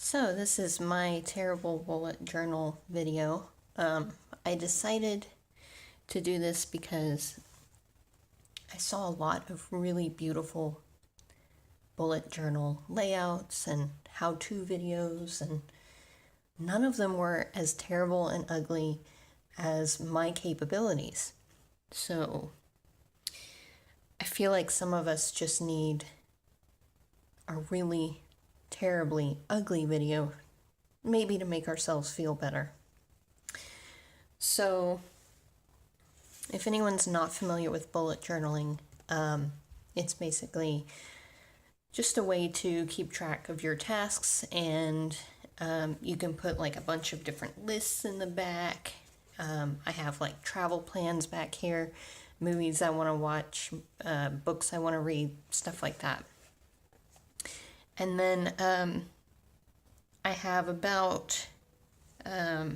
So this is my terrible bullet journal video. I decided to do this because I saw a lot of really beautiful bullet journal layouts and how-to videos, and none of them were as terrible and ugly as my capabilities. So I feel like some of us just need a really terribly ugly video, maybe to make ourselves feel better. So, if anyone's not familiar with bullet journaling, it's basically just a way to keep track of your tasks, and you can put like a bunch of different lists in the back. I have like travel plans back here, movies I want to watch, books I want to read, stuff like that. And then I have about, I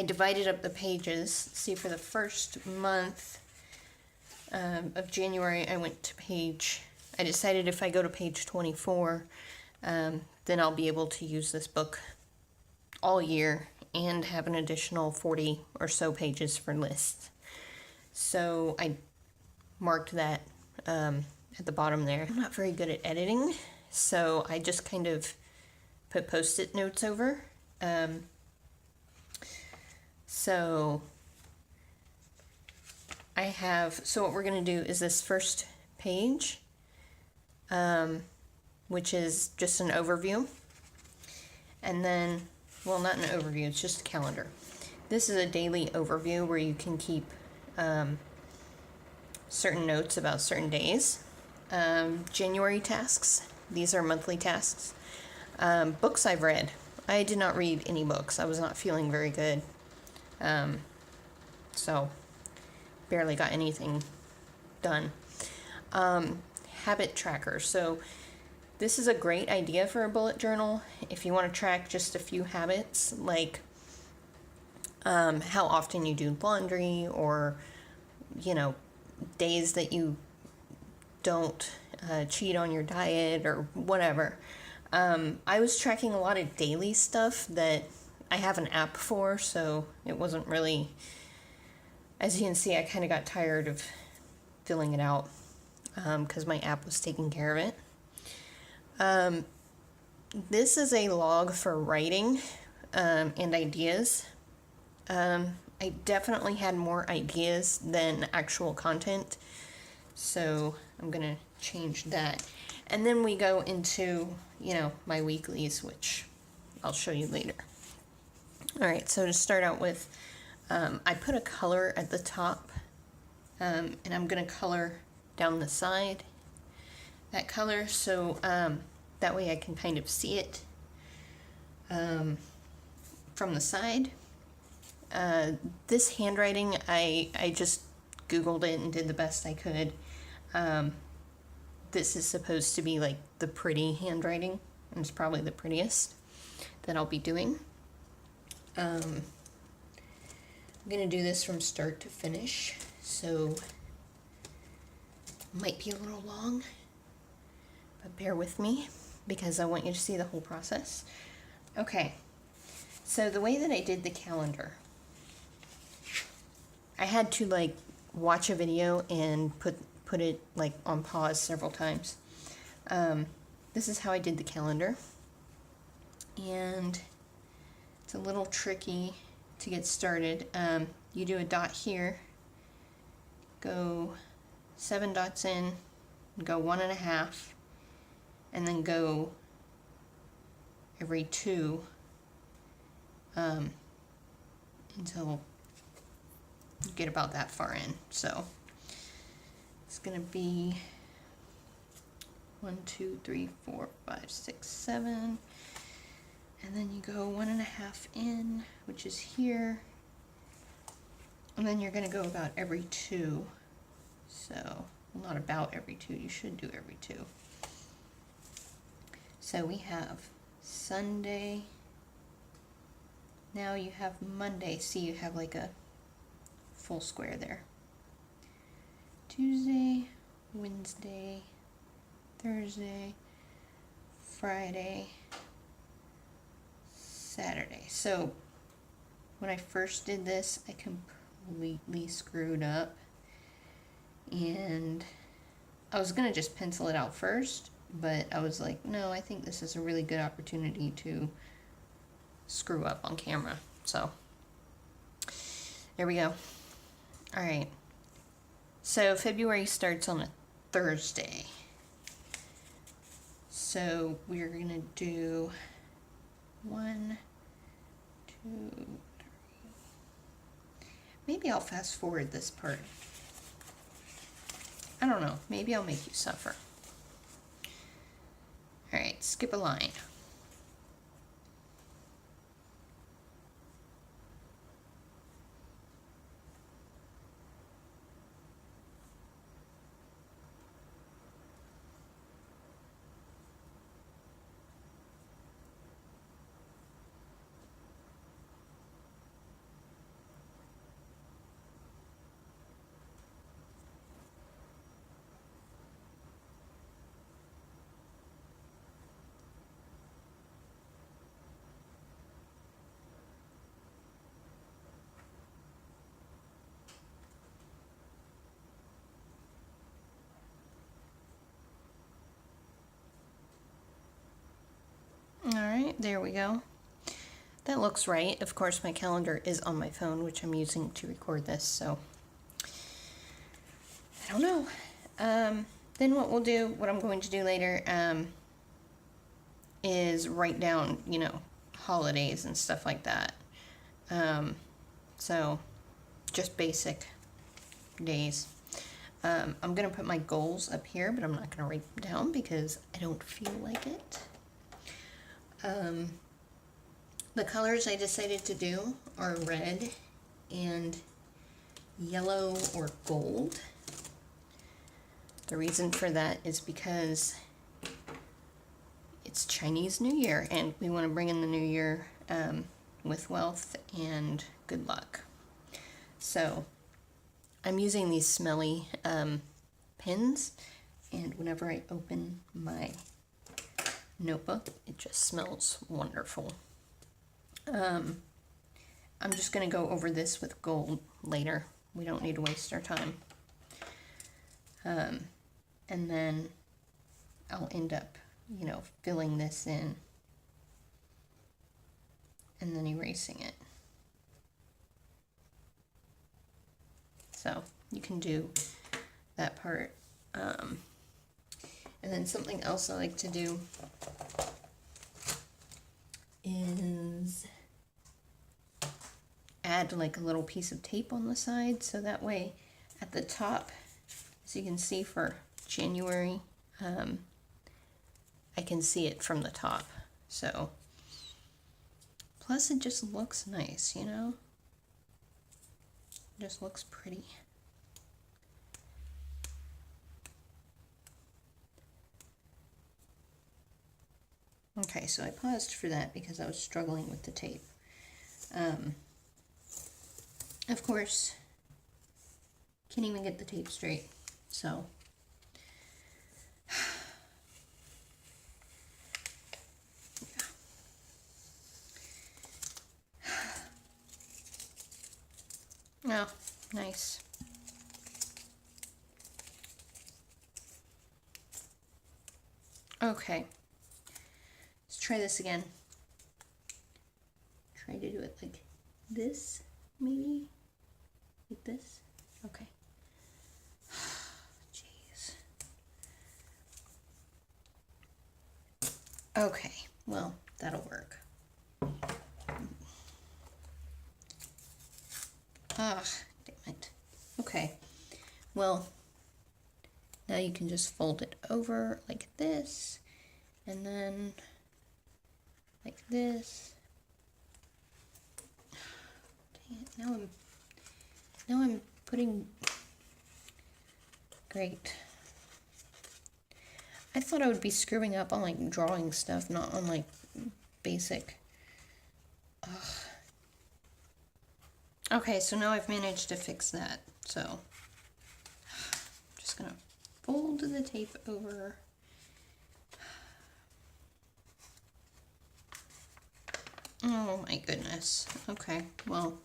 divided up the pages. See, for the first month of January, I decided if I go to page 24, then I'll be able to use this book all year and have an additional 40 or so pages for lists. So I marked that at the bottom there. I'm not very good at editing, so I just kind of put post-it notes over. So what we're going to do is this first page, which is just an overview. And then, well, not an overview, it's just a calendar. This is a daily overview where you can keep certain notes about certain days. January tasks, these are monthly tasks. Books I've read. I did not read any books. I was not feeling very good. So barely got anything done. Habit tracker. So this is a great idea for a bullet journal if you want to track just a few habits, like how often you do laundry, or days that you don't cheat on your diet or whatever. I was tracking a lot of daily stuff that I have an app for, so it wasn't really, as you can see, I kind of got tired of filling it out because my app was taking care of it. This is a log for writing and ideas. I definitely had more ideas than actual content, so I'm gonna change that. And then we go into, my weeklies, which I'll show you later. All right, so to start out with, I put a color at the top, and I'm gonna color down the side, that color, so that way I can kind of see it from the side. This handwriting, I just Googled it and did the best I could. This is supposed to be like the pretty handwriting, and it's probably the prettiest that I'll be doing. I'm gonna do this from start to finish, so it might be a little long, but bear with me because I want you to see the whole process. Okay, so the way that I did the calendar, I had to like watch a video and put it like on pause several times. This is how I did the calendar, and it's a little tricky to get started. You do a dot here, go 7 dots in, go 1.5, and then go every 2 until you get about that far in. So it's gonna be 1, 2, 3, 4, 5, 6, 7, and then you go 1.5 in, which is here, and then you're gonna go about every 2. So not about every 2, you should do every 2. So we have Sunday, now you have Monday, see you have like a full square there. Tuesday, Wednesday, Thursday, Friday, Saturday. So when I first did this, I completely screwed up, and I was gonna just pencil it out first, but I was like, no, I think this is a really good opportunity to screw up on camera. So there we go. All right. So February starts on a Thursday. So we're gonna do 1, 2, 3. Maybe I'll fast forward this part. I don't know. Maybe I'll make you suffer. All right, skip a line. All right, there we go. That looks right. Of course, my calendar is on my phone, which I'm using to record this, so I don't know. Then what I'm going to do later, is write down, holidays and stuff like that. So just basic days. I'm gonna put my goals up here, but I'm not gonna write them down because I don't feel like it. The colors I decided to do are red and yellow or gold. The reason for that is because it's Chinese New Year and we want to bring in the new year with wealth and good luck. So I'm using these smelly pins, and whenever I open my notebook, it just smells wonderful. I'm just going to go over this with gold later. We don't need to waste our time. And then I'll end up, filling this in and then erasing it. So you can do that part. And then something else I like to do is add like a little piece of tape on the side, so that way at the top, as you can see for January, I can see it from the top. So plus it just looks nice, It just looks pretty. Okay, so I paused for that because I was struggling with the tape. Of course, can't even get the tape straight, so yeah. Oh, nice. Okay, let's try this again. Try to do it like this, maybe like this. Okay. Jeez. Okay, well, that'll work. Ah, damn it. Okay, well, now you can just fold it over like this, and then like this. Dang it, now I'm putting, great. I thought I would be screwing up on like drawing stuff, not on like basic. Ugh. Okay, so now I've managed to fix that. So I'm just gonna fold the tape over. Oh my goodness. Okay, well,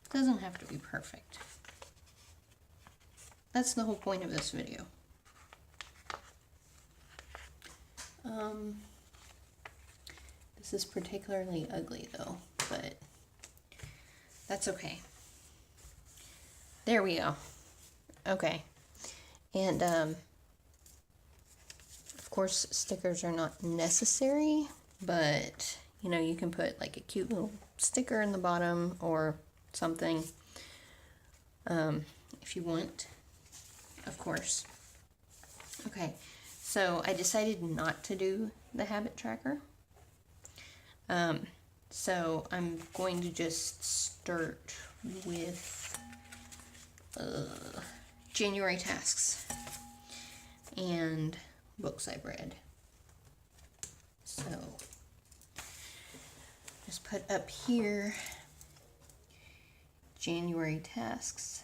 it doesn't have to be perfect. That's the whole point of this video. This is particularly ugly though, but that's okay. There we go. Okay. And of course stickers are not necessary, but you know, you can put like a cute little sticker in the bottom or something if you want, of course. Okay, so I decided not to do the habit tracker. So I'm going to just start with January tasks and books I've read. So just put up here January tasks.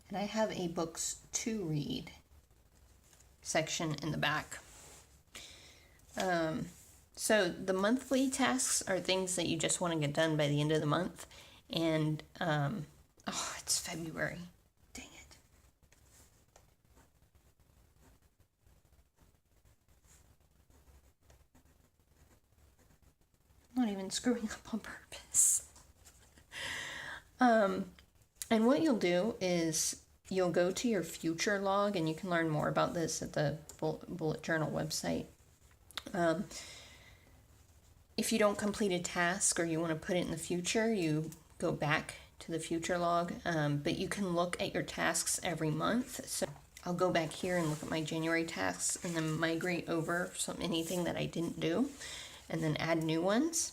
And I have a books to read section in the back. So the monthly tasks are things that you just want to get done by the end of the month. And, oh, it's February. Dang it. I'm not even screwing up on purpose. And what you'll do is you'll go to your future log, and you can learn more about this at the bullet journal website. If you don't complete a task or you want to put it in the future, you go back to the future log, but you can look at your tasks every month. So I'll go back here and look at my January tasks and then migrate over anything that I didn't do and then add new ones.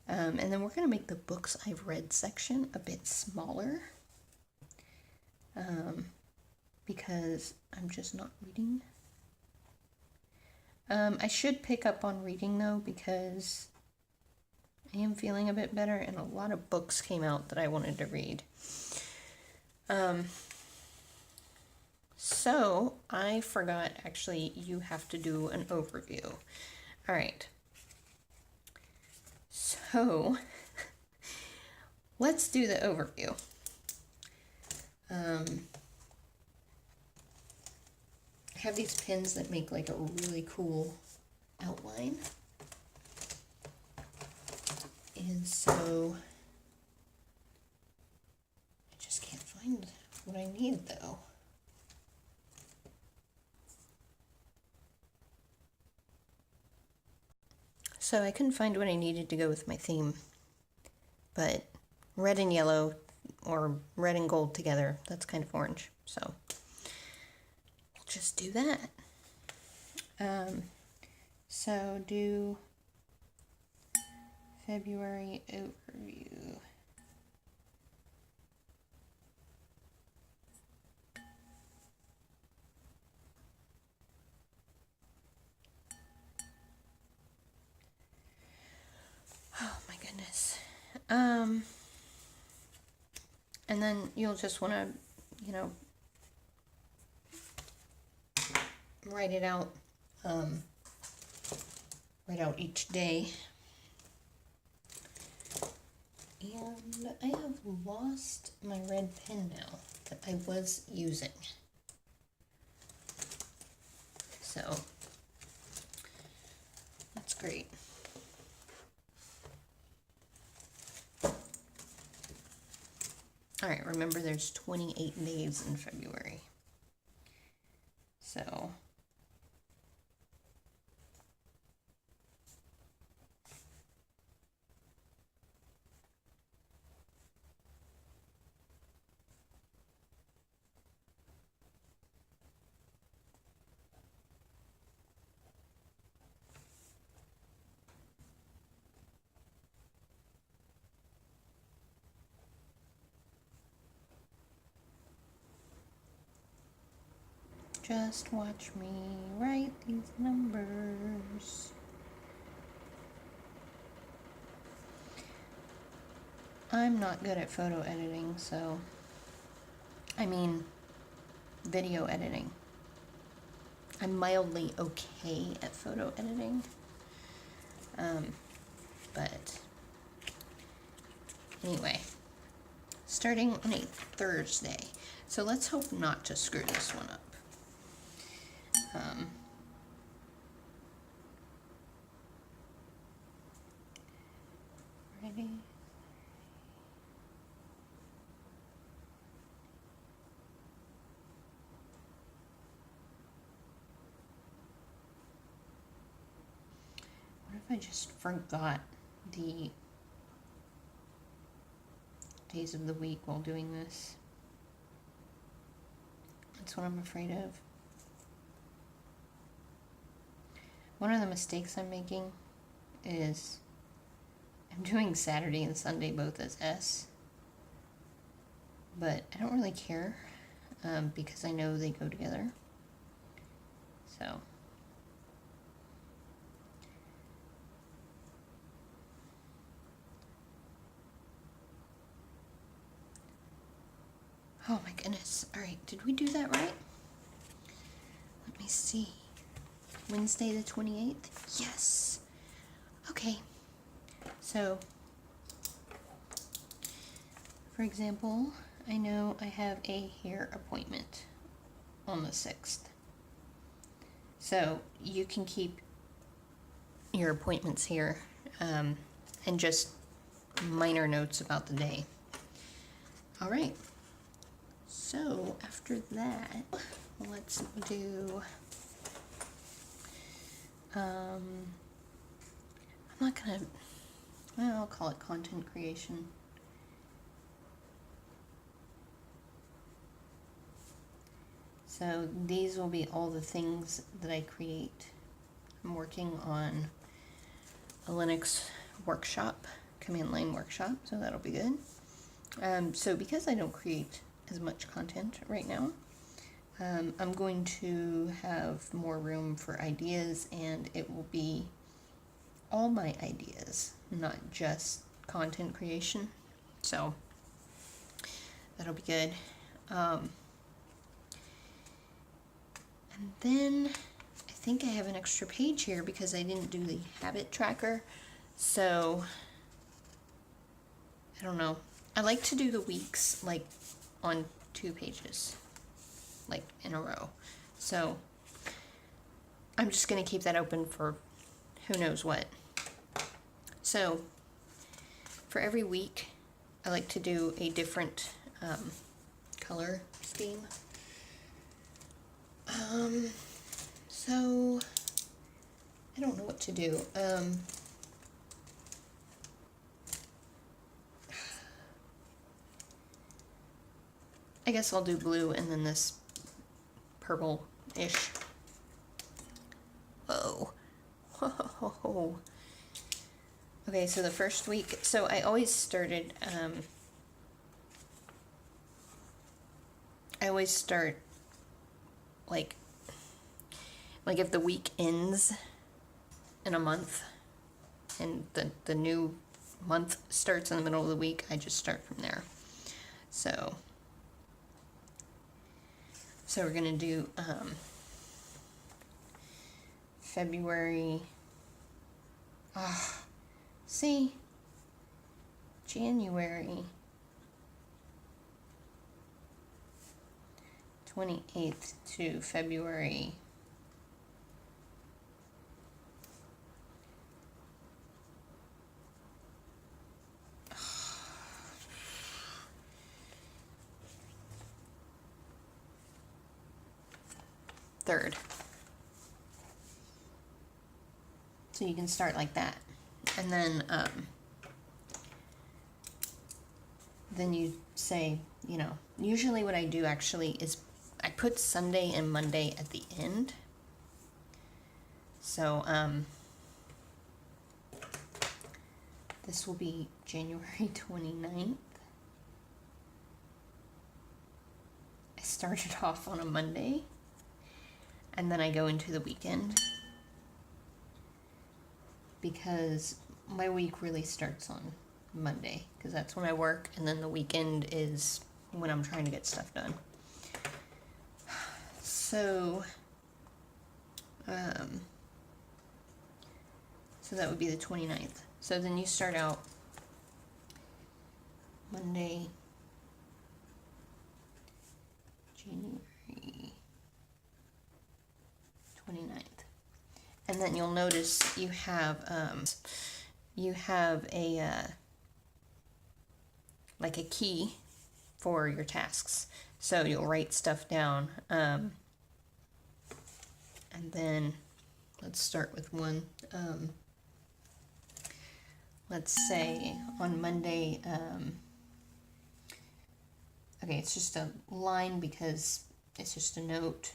And then we're going to make the books I've read section a bit smaller because I'm just not reading. I should pick up on reading though, because I am feeling a bit better and a lot of books came out that I wanted to read. So I forgot, actually, you have to do an overview. All right. So let's do the overview. I have these pins that make like a really cool outline. And so I just can't find what I need though. So I couldn't find what I needed to go with my theme, but red and yellow or red and gold together, that's kind of orange. So we'll just do that. So do February overview. Oh my goodness. And then you'll just want to, you know, write it out, write out each day. And I have lost my red pen now that I was using. So that's great. All right, remember there's 28 days in February. So just watch me write these numbers. I'm not good at photo editing, so I mean video editing. I'm mildly okay at photo editing. But anyway, starting on a Thursday. So let's hope not to screw this one up. Ready? What if I just forgot the days of the week while doing this? That's what I'm afraid of. One of the mistakes I'm making is I'm doing Saturday and Sunday both as S, but I don't really care because I know they go together. So oh my goodness. All right, did we do that right? Let me see. Wednesday the 28th? Yes. Okay. So, for example, I know I have a hair appointment on the 6th. So, you can keep your appointments here and just minor notes about the day. All right. So, after that, let's do... I'm not gonna, well, I'll call it content creation. So these will be all the things that I create. I'm working on a Linux workshop, command line workshop, so that'll be good. So because I don't create as much content right now, I'm going to have more room for ideas, and it will be all my ideas, not just content creation. So that'll be good. And then I think I have an extra page here because I didn't do the habit tracker. So I don't know. I like to do the weeks like on 2 pages, like in a row. So I'm just going to keep that open for who knows what. So for every week, I like to do a different color scheme. So I don't know what to do. I guess I'll do blue and then this purple-ish. Whoa. Whoa. Okay, so the first week, so I always started, I always start, like if the week ends in a month and the new month starts in the middle of the week, I just start from there. So we're gonna do February, see, January 28th to February 3rd. So you can start like that. And then you say, you know, usually what I do actually is I put Sunday and Monday at the end. So this will be January 29th. I started off on a Monday, and then I go into the weekend because my week really starts on Monday because that's when I work, and then the weekend is when I'm trying to get stuff done. So So that would be the 29th. So then you start out Monday, January 29th. And then you'll notice you have a like a key for your tasks. So you'll write stuff down. And then let's start with one. Let's say on Monday, okay, it's just a line because it's just a note.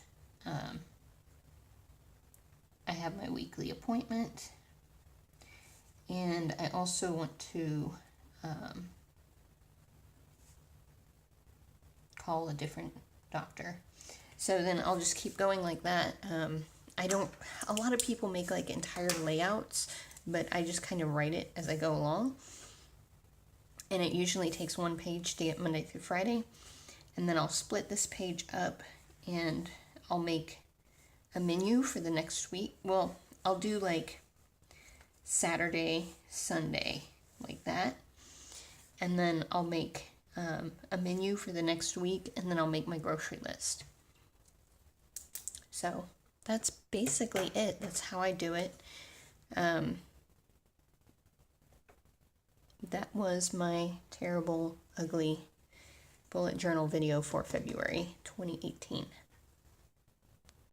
I have my weekly appointment, and I also want to call a different doctor. So then I'll just keep going like that. A lot of people make like entire layouts, but I just kind of write it as I go along. And it usually takes one page to get Monday through Friday. And then I'll split this page up and I'll make a menu for the next week. Well, I'll do like Saturday, Sunday, like that. And then I'll make a menu for the next week, and then I'll make my grocery list. So that's basically it. That's how I do it. That was my terrible, ugly bullet journal video for February 2018.